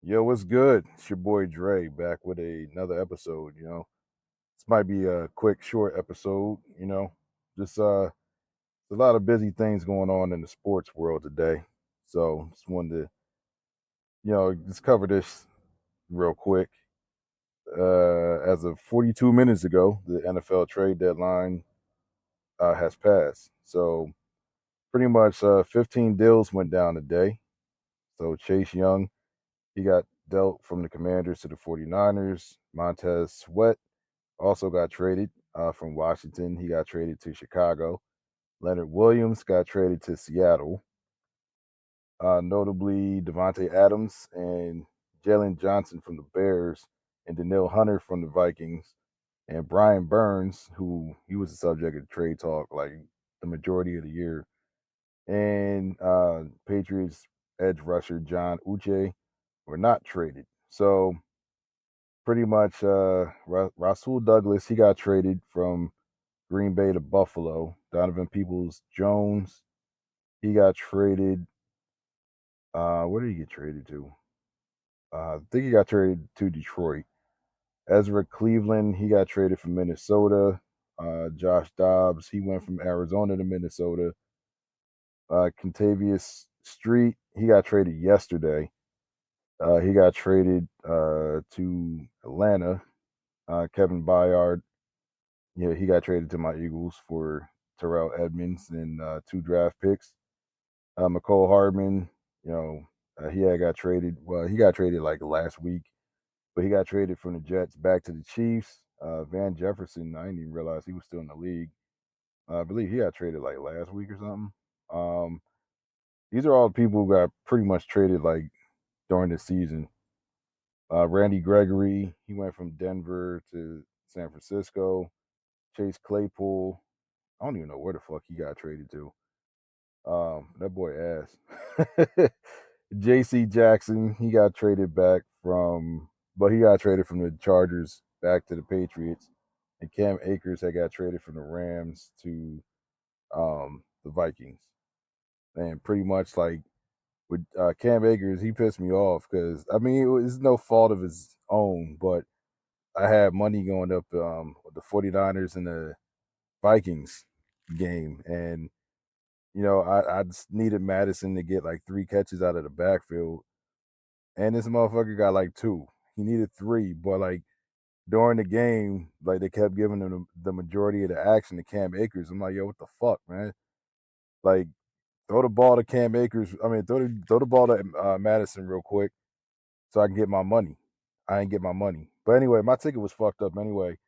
Yo, what's good? It's your boy Dre back with another episode. This might be a quick, short episode. Just a lot of busy things going on in the sports world today. So just wanted to just cover this real quick. As of 42 minutes ago, the NFL trade deadline has passed. So pretty much 15 deals went down today. So Chase Young, he got dealt from the Commanders to the 49ers. Montez Sweat also got traded from Washington. He got traded to Chicago. Leonard Williams got traded to Seattle. Notably, Devontae Adams and Jalen Johnson from the Bears, and Daniil Hunter from the Vikings, and Brian Burns, who he was the subject of trade talk like the majority of the year, and Patriots edge rusher John Uche were not traded. So pretty much, Rasul Douglas, he got traded from Green Bay to Buffalo. Donovan Peoples Jones, he got traded. Where did he get traded to? I think he got traded to Detroit. Ezra Cleveland, he got traded from Minnesota. Josh Dobbs, he went from Arizona to Minnesota. Contavious Street, he got traded yesterday. He got traded to Atlanta. Kevin Byard, yeah, he got traded to my Eagles for Terrell Edmonds and two draft picks. McCole Hardman, he had got traded. Well, he got traded like last week, but he got traded from the Jets back to the Chiefs. Van Jefferson, I didn't even realize he was still in the league. I believe he got traded like last week or something. Um, these are all the people who got pretty much traded like during the season. Randy Gregory, he went from Denver to San Francisco. Chase Claypool, I don't even know where the fuck he got traded to. That boy ass. J.C. Jackson, he got traded back from, but he got traded from the Chargers back to the Patriots, and Cam Akers had got traded from the Rams to the Vikings. And pretty much like with Cam Akers, he pissed me off because I mean it's no fault of his own, but I had money going up with the 49ers and the Vikings game, and I just needed Madison to get like three catches out of the backfield, and this motherfucker got like two. He needed three, but like during the game, like they kept giving him the majority of the action to Cam Akers. I'm like, yo, what the fuck, man? Like, throw the ball to Cam Akers. I mean, throw the ball to Madison real quick so I can get my money. I ain't get my money, but anyway, my ticket was fucked up anyway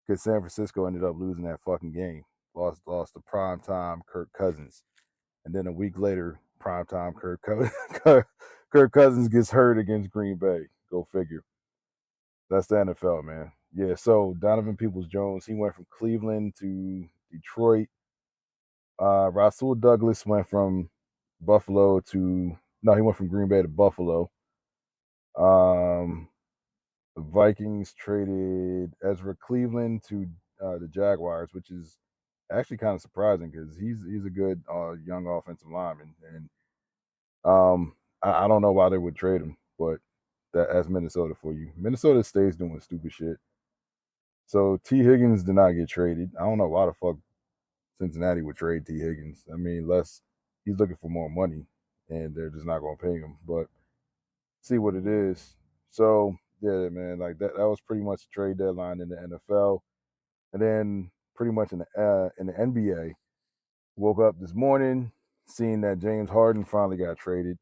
because San Francisco ended up losing that fucking game. Lost to prime time Kirk Cousins. And then a week later, primetime Kirk Cousins gets hurt against Green Bay. Go figure. That's the NFL, man. Yeah, so Donovan Peoples Jones, he went from Cleveland to Detroit. Rasul Douglas went from Buffalo to no, he went from Green Bay to Buffalo. Um, the Vikings traded Ezra Cleveland to the Jaguars, which is actually kind of surprising because he's a good young offensive lineman, and I don't know why they would trade him, but that's Minnesota for you. Minnesota stays doing stupid shit. So T. Higgins did not get traded. I don't know why the fuck Cincinnati would trade T. Higgins. I mean, unless he's looking for more money and they're just not going to pay him. But see what it is. So yeah, man, like that was pretty much the trade deadline in the NFL, and then pretty much in the NBA. Woke up this morning seeing that James Harden finally got traded.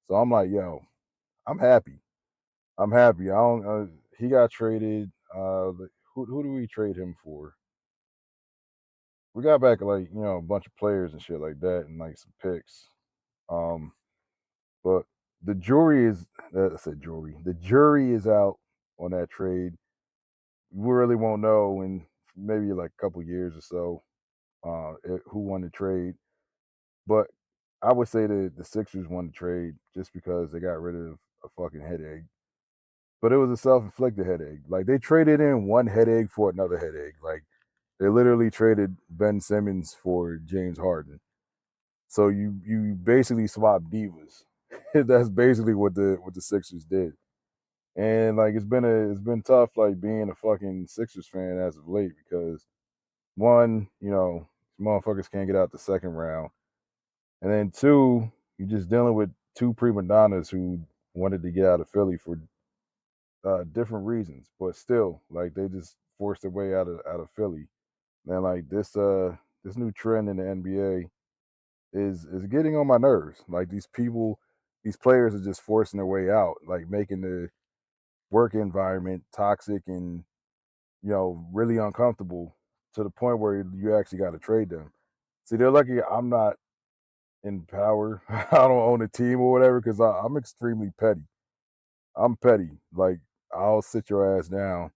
So I'm like, yo, I'm happy. I'm happy. I don't. He got traded. Who do we trade him for? We got back like a bunch of players and shit like that, and like some picks. Um, but the jury is. I said jury. The jury is out on that trade. We really won't know in maybe like a couple years or so who won the trade. But I would say that the Sixers won the trade just because they got rid of a fucking headache. But it was a self-inflicted headache. Like they traded in one headache for another headache. Like they literally traded Ben Simmons for James Harden. So you basically swapped divas. That's basically what the Sixers did. And like it's been tough like being a fucking Sixers fan as of late because one, motherfuckers can't get out the second round. And then two, you're just dealing with two prima donnas who wanted to get out of Philly for different reasons, but still, like they just forced their way out of Philly. And like this new trend in the NBA is getting on my nerves. Like these people, these players are just forcing their way out, like making the work environment toxic and really uncomfortable to the point where you actually got to trade them. See, they're lucky I'm not in power. I don't own a team or whatever because I'm extremely petty. I'm petty. Like I'll sit your ass down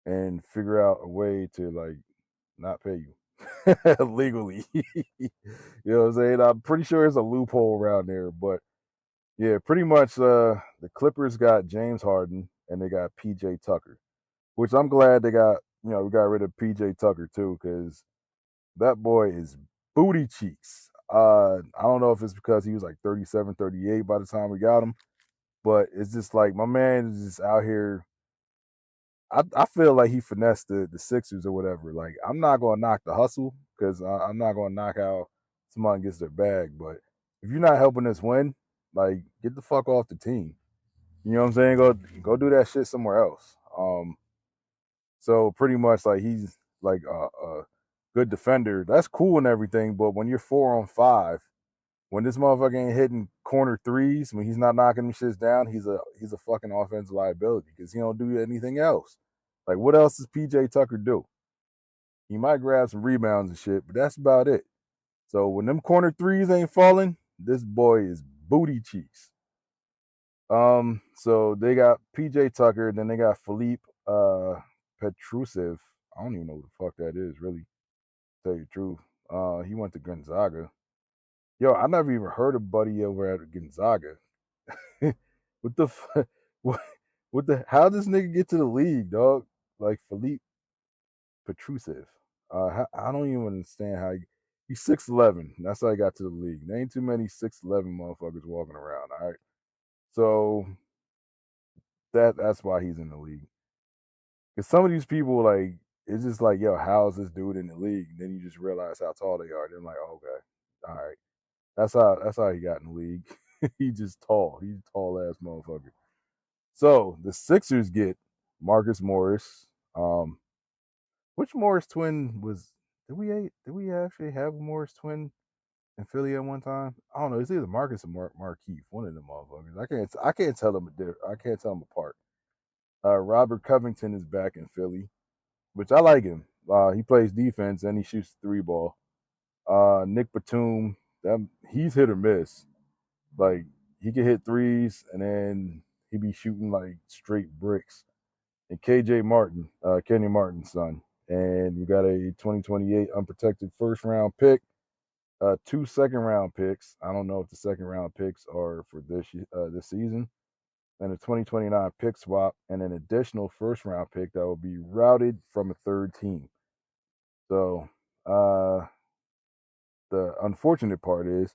and figure out a way to like not pay you legally. You know what I'm saying? I'm pretty sure there's a loophole around there, but yeah, pretty much. The Clippers got James Harden and they got PJ Tucker, which I'm glad they got. We got rid of PJ Tucker too because that boy is booty cheeks. I don't know if it's because he was like 37, 38 by the time we got him, but it's just like my man is just out here. I feel like he finessed the Sixers or whatever. Like I'm not gonna knock the hustle because I'm not gonna knock how someone gets their bag. But if you're not helping us win, like get the fuck off the team. You know what I'm saying? Go do that shit somewhere else. So pretty much like he's like a good defender. That's cool and everything, but when you're 4-on-5, when this motherfucker ain't hitting corner threes, when he's not knocking them shits down, he's a fucking offensive liability because he don't do anything else. Like what else does PJ Tucker do? He might grab some rebounds and shit, but that's about it. So when them corner threes ain't falling, this boy is booty cheeks. So they got PJ Tucker, then they got Philippe Petrusev. I don't even know what the fuck that is, really, to tell you the truth. He went to Gonzaga. Yo, I never even heard of Buddy over at Gonzaga. what the what, what the how does this nigga get to the league, dog? Like Philippe Petrusev. I don't even understand how he's 6'11". That's how he got to the league. There ain't too many 6'11" motherfuckers walking around. All right, so that's why he's in the league. Because some of these people like it's just like, yo, how's this dude in the league? And then you just realize how tall they are. Then like, oh, okay, all right, that's how he got in the league. He's just tall. He's a tall ass motherfucker. So the Sixers get Marcus Morris. Which Morris twin was? Did we actually have a Morris twin in Philly at one time? I don't know. It's either Marcus or Markeith. One of them motherfuckers. I can't tell them. I can't tell them apart. Robert Covington is back in Philly, which I like him. He plays defense and he shoots the three ball. Nick Batum, he's hit or miss. Like he can hit threes and then he be shooting like straight bricks. And KJ Martin, Kenny Martin's son. And we got a 2028 unprotected first round pick, two second round picks. I don't know if the second round picks are for this season, and a 2029 pick swap, and an additional first round pick that will be routed from a third team. So the unfortunate part is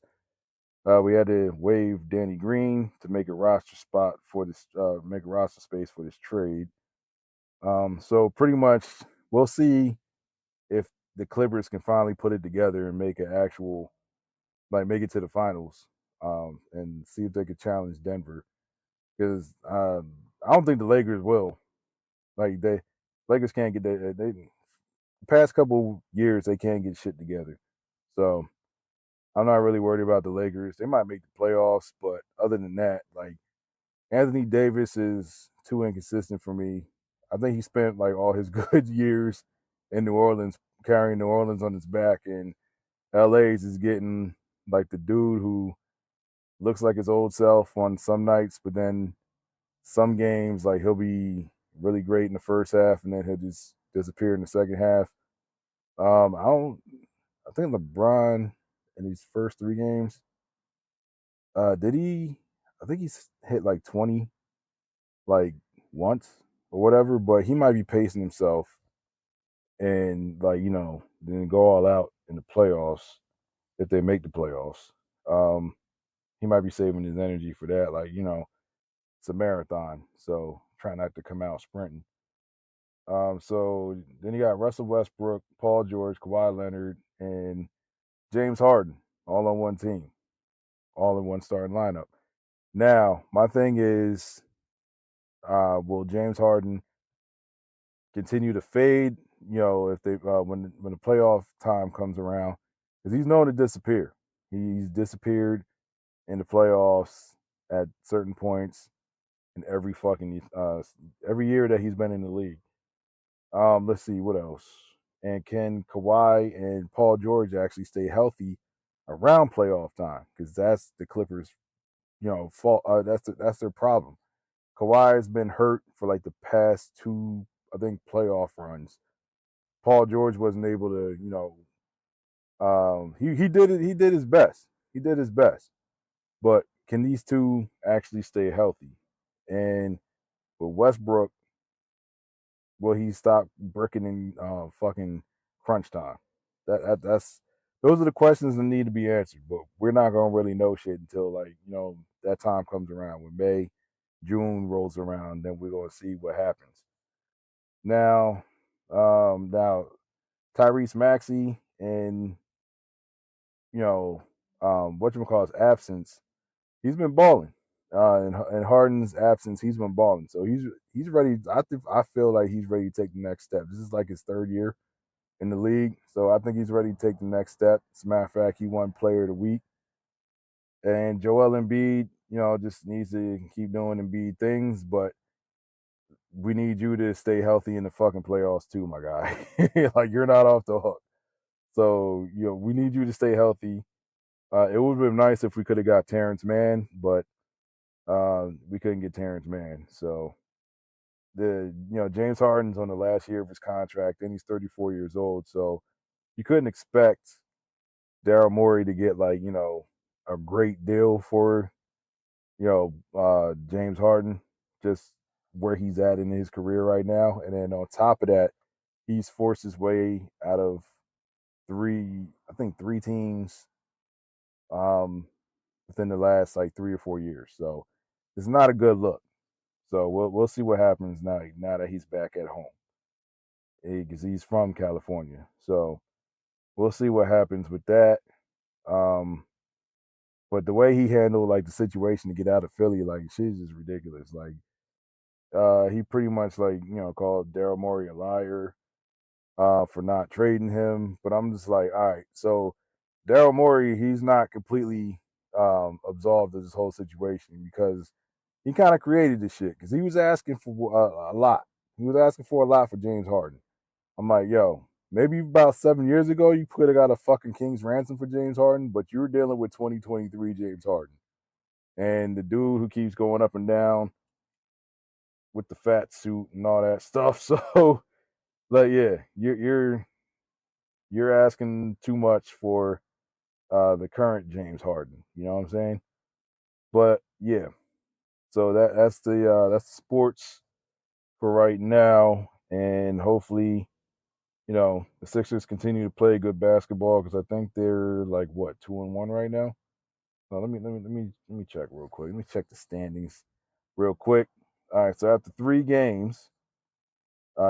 we had to waive Danny Green to make a roster spot for this, make a roster space for this trade. So pretty much, we'll see if the Clippers can finally put it together and make an actual, like, make it to the finals, and see if they could challenge Denver. Because I don't think the Lakers will. Like, Lakers can't get they the past couple years they can't get shit together. So I'm not really worried about the Lakers. They might make the playoffs, but other than that, like Anthony Davis is too inconsistent for me. I think he spent like all his good years in New Orleans carrying New Orleans on his back, and LA's is getting like the dude who looks like his old self on some nights, but then some games like he'll be really great in the first half and then he'll just disappear in the second half. I don't. I think LeBron in these first three games, did he? I think he's hit like 20, like once or whatever, but he might be pacing himself and like then go all out in the playoffs if they make the playoffs. He might be saving his energy for that, like it's a marathon, so try not to come out sprinting. So then you got Russell Westbrook, Paul George, Kawhi Leonard, and James Harden all on one team, all in one starting lineup. Now, my thing is, will James Harden continue to fade? You know, if they when the playoff time comes around, because he's known to disappear. He's disappeared in the playoffs at certain points in every year that he's been in the league. Let's see what else. And can Kawhi and Paul George actually stay healthy around playoff time? Because that's the Clippers, fault. That's their problem. Kawhi has been hurt for like the past two, I think, playoff runs. Paul George wasn't able to, he did it. He did his best. He did his best. But can these two actually stay healthy? And with Westbrook, will he stop bricking in fucking crunch time? That's those are the questions that need to be answered. But we're not gonna really know shit until that time comes around when June rolls around. Then we're gonna see what happens. Now Tyrese Maxey and whatchamacallit's absence, he's been balling. In Harden's absence, he's been balling. So he's ready. I feel like he's ready to take the next step. This is like his third year in the league, so I think he's ready to take the next step. As a matter of fact, he won Player of the Week. And Joel Embiid, just needs to keep doing Embiid things, but we need you to stay healthy in the fucking playoffs too, my guy. Like, you're not off the hook. So, we need you to stay healthy. It would have been nice if we could have got Terrence Mann, but we couldn't get Terrence Mann. So James Harden's on the last year of his contract, and he's 34 years old. So you couldn't expect Daryl Morey to get a great deal for James Harden, just where he's at in his career right now. And then on top of that, he's forced his way out of three teams within the last like 3 or 4 years. So it's not a good look. So we'll see what happens now that he's back at home, because he's from California. So we'll see what happens with that. Um, but the way he handled like the situation to get out of Philly, like, shit is just ridiculous. Like, he pretty much called Daryl Morey a liar for not trading him. But I'm just like, all right, so Daryl Morey, he's not completely absolved of this whole situation, because he kind of created this shit, because he was asking for a lot. He was asking for a lot for James Harden. I'm like, yo, maybe about 7 years ago, you could have got a fucking king's ransom for James Harden, but you're dealing with 2023 James Harden. And the dude who keeps going up and down with the fat suit and all that stuff. So, like, yeah, you're asking too much for the current James Harden. You know what I'm saying? But yeah, so that's the sports for right now, and hopefully, the Sixers continue to play good basketball, because I think they're like, what, 2-1 right now. No, let me check real quick. Let me check the standings real quick. All right, so after 3 games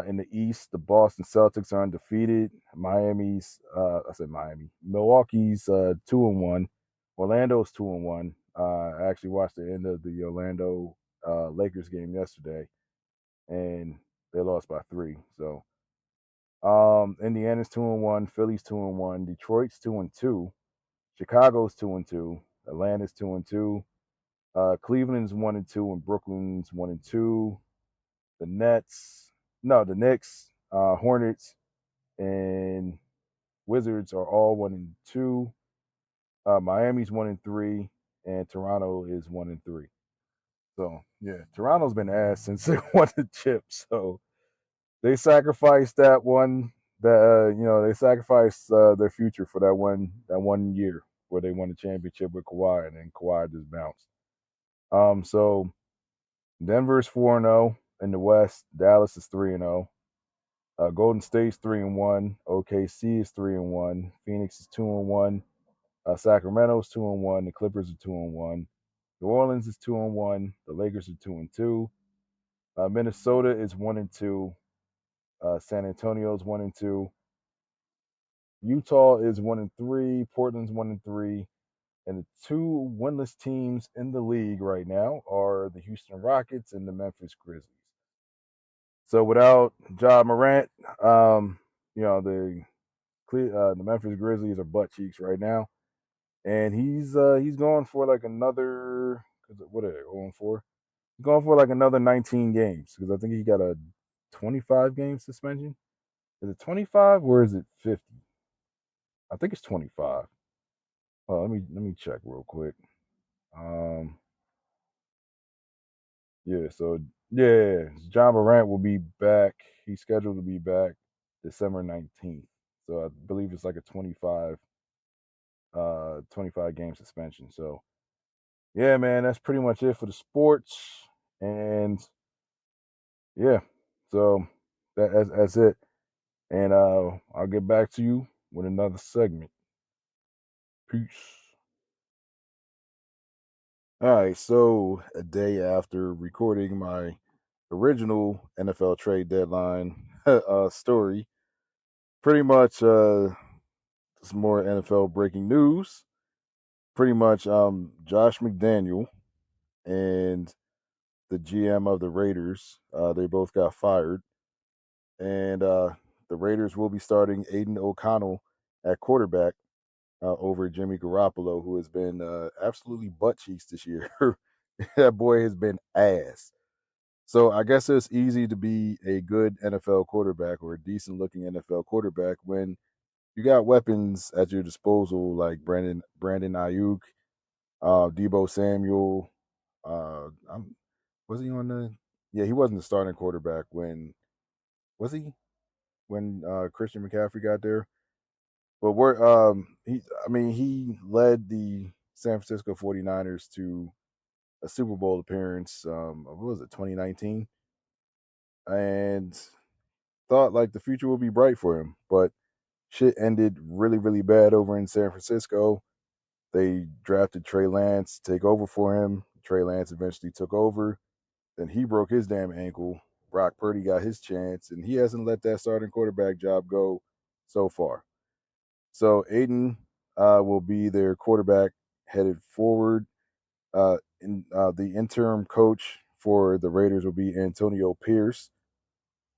in the East, the Boston Celtics are undefeated. Milwaukee's 2-1. Orlando's 2-1. I actually watched the end of the Orlando Lakers game yesterday, and they lost by 3. So Indiana's 2-1, Philly's 2-1, Detroit's 2-2, Chicago's 2-2, Atlanta's 2-2, Cleveland's 1-2, and Brooklyn's 1-2. The Knicks, Hornets, and Wizards are all 1-2. Miami's 1-3, and Toronto is 1-3. So yeah, Toronto's been ass since they won the chip. So they sacrificed that one. They sacrificed their future for that one year where they won the championship with Kawhi, and then Kawhi just bounced. So Denver's 4-0 in the West. Dallas is 3-0. Golden State's 3-1. OKC is 3-1. Phoenix is 2-1. Sacramento's 2-1. The Clippers are 2-1. New Orleans is 2-1. The Lakers are 2-2. Minnesota is 1-2. San Antonio is 1-2. Utah is 1-3. Portland's 1-3. And the two winless teams in the league right now are the Houston Rockets and the Memphis Grizzlies. So without Ja Morant, the Memphis Grizzlies are butt cheeks right now, and he's going for like another. What are they going for? He's going for like another 19 games because I think he got a 25 game suspension. Is it 25 or is it 50? I think it's 25. Oh, let me check real quick. Um, yeah, so yeah, John Morant will be back. He's scheduled to be back December 19th. So I believe it's like a 25 game suspension. So yeah, man, that's pretty much it for the sports. And yeah, so that's it. And I'll get back to you with another segment. Peace. All right, so a day after recording my original NFL trade deadline story, pretty much some more NFL breaking news. Pretty much Josh McDaniel and the GM of the Raiders, they both got fired. And the Raiders will be starting Aiden O'Connell at quarterback over Jimmy Garoppolo, who has been absolutely butt cheeks this year. That boy has been ass. So I guess it's easy to be a good NFL quarterback or a decent looking NFL quarterback when you got weapons at your disposal like Brandon Ayuk, Debo Samuel. Was he on the? Yeah, he wasn't the starting quarterback when was he when Christian McCaffrey got there. But we're he led the San Francisco 49ers to a Super Bowl appearance. What was it, 2019? And thought like the future would be bright for him, but shit ended really, really bad over in San Francisco. They drafted Trey Lance to take over for him. Trey Lance eventually took over. Then he broke his damn ankle. Brock Purdy got his chance, and he hasn't let that starting quarterback job go so far. So Aiden will be their quarterback headed forward. The interim coach for the Raiders will be Antonio Pierce.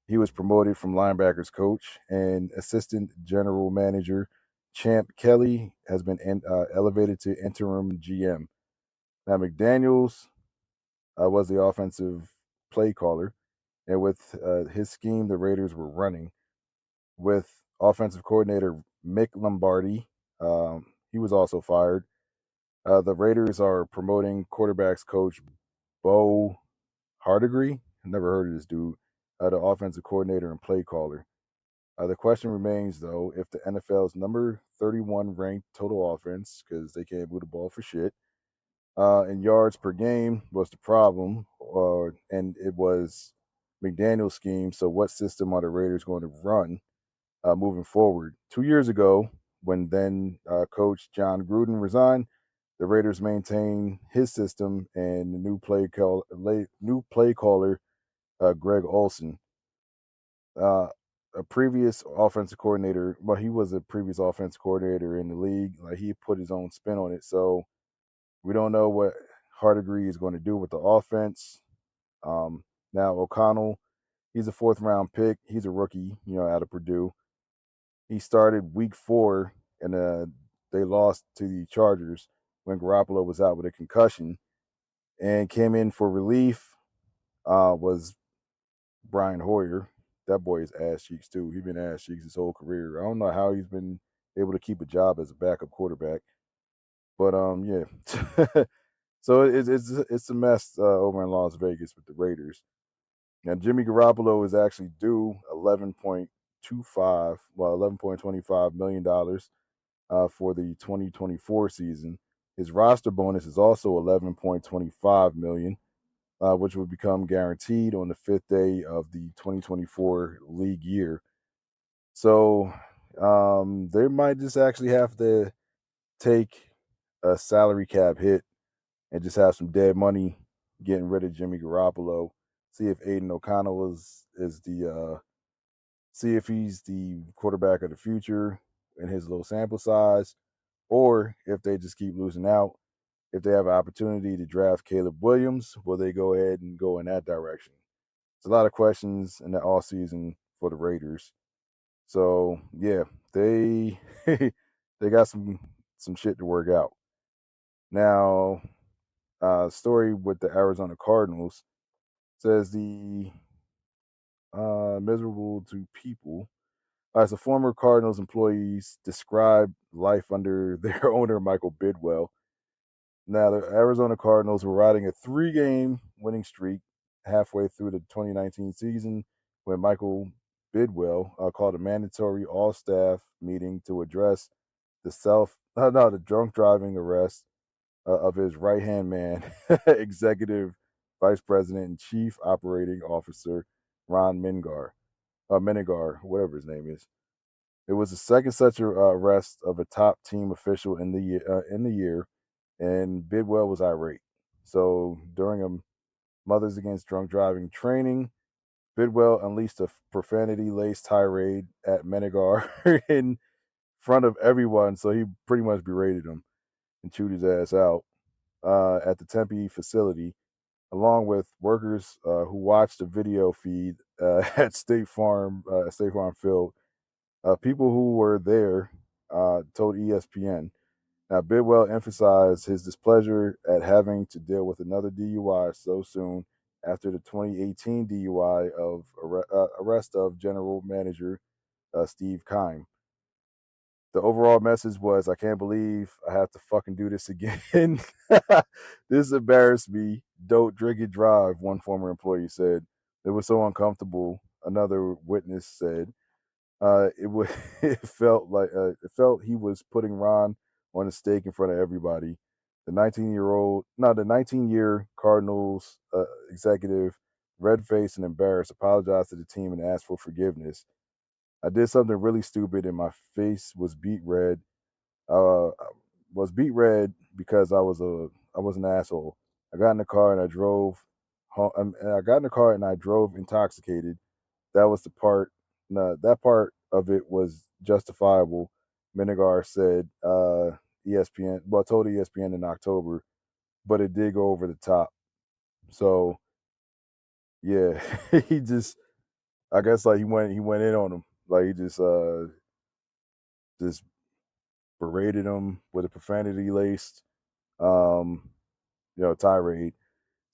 He was promoted from linebackers coach, and assistant general manager Champ Kelly has been elevated to interim GM. Now McDaniels was the offensive play caller, and with his scheme, the Raiders were running with offensive coordinator Mick Lombardi. He was also fired. The Raiders are promoting quarterbacks coach Bo Hardigree. I never heard of this dude. The offensive coordinator and play caller. The question remains, though, if the NFL's number 31 ranked total offense, because they can't move the ball for shit, and yards per game was the problem, and it was McDaniel's scheme. So, what system are the Raiders going to run moving forward? 2 years ago, when then coach John Gruden resigned, the Raiders maintained his system and the new play caller Greg Olson. Uh, a previous offensive coordinator, well, he was a previous offensive coordinator in the league. Like he put his own spin on it, so we don't know what Hardigree is going to do with the offense. Now O'Connell, he's a fourth round pick. He's a rookie, out of Purdue. He started week 4, and they lost to the Chargers when Garoppolo was out with a concussion, and came in for relief. Was Brian Hoyer. That boy is ass cheeks too. He's been ass cheeks his whole career. I don't know how he's been able to keep a job as a backup quarterback, but yeah. So it's a mess over in Las Vegas with the Raiders. Now Jimmy Garoppolo is actually due 11.25 million dollars for the 2024 season. His roster bonus is also 11.25 million, which will become guaranteed on the 5th day of the 2024 league year. So they might just actually have to take a salary cap hit and just have some dead money getting rid of Jimmy Garoppolo. See if Aiden O'Connell is the see if he's the quarterback of the future in his low sample size, or if they just keep losing out. If they have an opportunity to draft Caleb Williams, will they go ahead and go in that direction? It's a lot of questions in the off season for the Raiders. So yeah, they they got some shit to work out. Now, story with the Arizona Cardinals says the miserable to people. As a former Cardinals employees describe life under their owner Michael Bidwill. Now, the Arizona Cardinals were riding a 3-game winning streak halfway through the 2019 season when Michael Bidwill called a mandatory all-staff meeting to address the drunk driving arrest of his right-hand man, executive vice president and chief operating officer Ron Minigar, whatever his name is. It was the second such arrest of a top team official in the year, and Bidwell was irate. So during a Mothers Against Drunk Driving training, Bidwell unleashed a profanity-laced tirade at Minigar in front of everyone. So he pretty much berated him and chewed his ass out at the Tempe facility, along with workers who watched the video feed at State Farm Field. People who were there told ESPN. Now, Bidwell emphasized his displeasure at having to deal with another DUI so soon after the 2018 DUI of arrest of general manager Steve Keim. The overall message was, I can't believe I have to fucking do this again. This embarrassed me. Don't drink and drive, one former employee said. It was so uncomfortable, another witness said. It felt he was putting Ron on a stake in front of everybody. The 19-year Cardinals executive, red faced and embarrassed, apologized to the team and asked for forgiveness. I did something really stupid, and my face was beat red. Uh, was beat red because I was an asshole. I got in the car and I drove home, and I got in the car and I drove intoxicated. That was the part. No, that part of it was justifiable. Minigar said ESPN. Well, told ESPN in October, but it did go over the top. So yeah, he just. I guess like he went in on him. Like he just berated him with a profanity laced um tirade.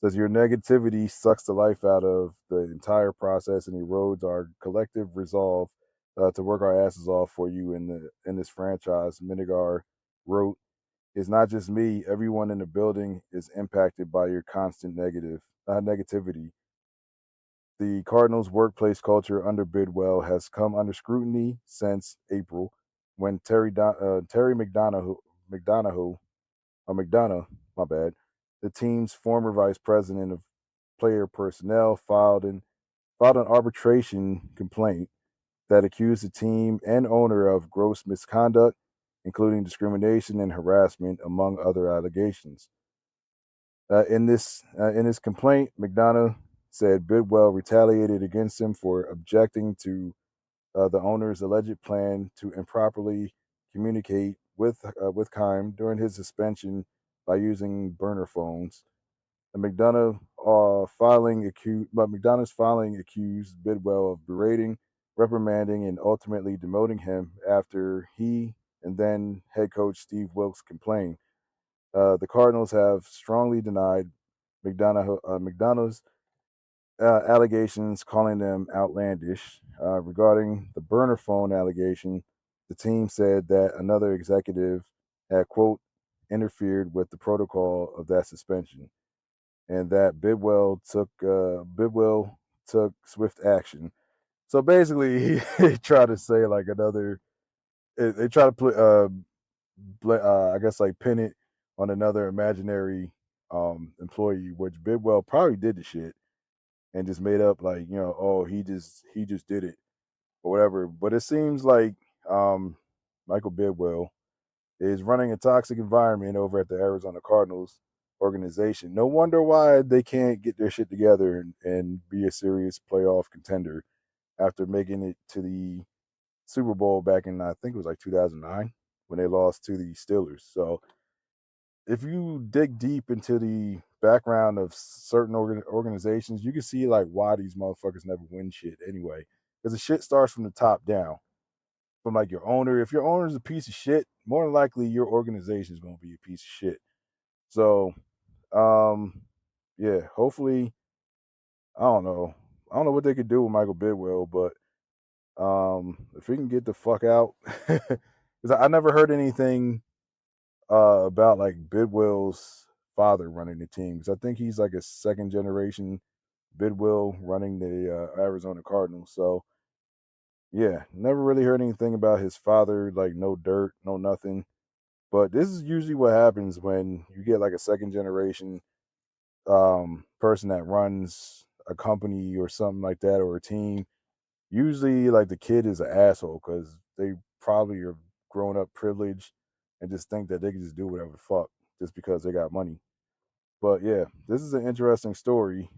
Says your negativity sucks the life out of the entire process and erodes our collective resolve to work our asses off for you in this franchise. Minigar wrote, "It's not just me. Everyone in the building is impacted by your constant negativity. The Cardinals' workplace culture under Bidwell has come under scrutiny since April, when Terry McDonough, my bad, the team's former vice president of player personnel, filed an arbitration complaint that accused the team and owner of gross misconduct, including discrimination and harassment, among other allegations. In this complaint, McDonough said Bidwell retaliated against him for objecting to the owner's alleged plan to improperly communicate with Keim during his suspension by using burner phones. And McDonough's filing accused Bidwell of berating, reprimanding, and ultimately demoting him after he and then head coach Steve Wilks complained. The Cardinals have strongly denied McDonough's allegations, calling them outlandish. Regarding the burner phone allegation, the team said that another executive had, quote, interfered with the protocol of that suspension, and that Bidwell took swift action. So basically, he tried to say like another. They try to put, I guess, like pin it on another imaginary employee, which Bidwell probably did the shit and just made up like oh he just did it or whatever. But it seems like Michael Bidwell is running a toxic environment over at the Arizona Cardinals, organization. No wonder why they can't get their shit together and be a serious playoff contender after making it to the Super Bowl back in, I think it was like 2009 when they lost to the Steelers. So if you dig deep into the background of certain organizations, you can see like why these motherfuckers never win shit anyway. Because the shit starts from the top down, from like your owner. If your owner is a piece of shit, more than likely your organization is going to be a piece of shit. So, yeah, hopefully, I don't know. I don't know what they could do with Michael Bidwill, but if he can get the fuck out, because I never heard anything about like Bidwill's father running the team. Because I think he's like a second generation Bidwill running the Arizona Cardinals. So yeah, never really heard anything about his father. Like no dirt, no nothing. But this is usually what happens when you get like a second generation person that runs a company or something like that or a team. Usually like the kid is an asshole because they probably are grown up privileged and just think that they can just do whatever the fuck just because they got money. But yeah, this is an interesting story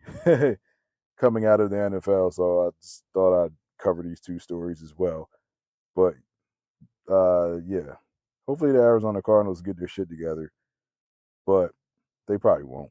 coming out of the NFL, so I just thought I'd cover these two stories as well. But yeah, hopefully the Arizona Cardinals get their shit together, but they probably won't.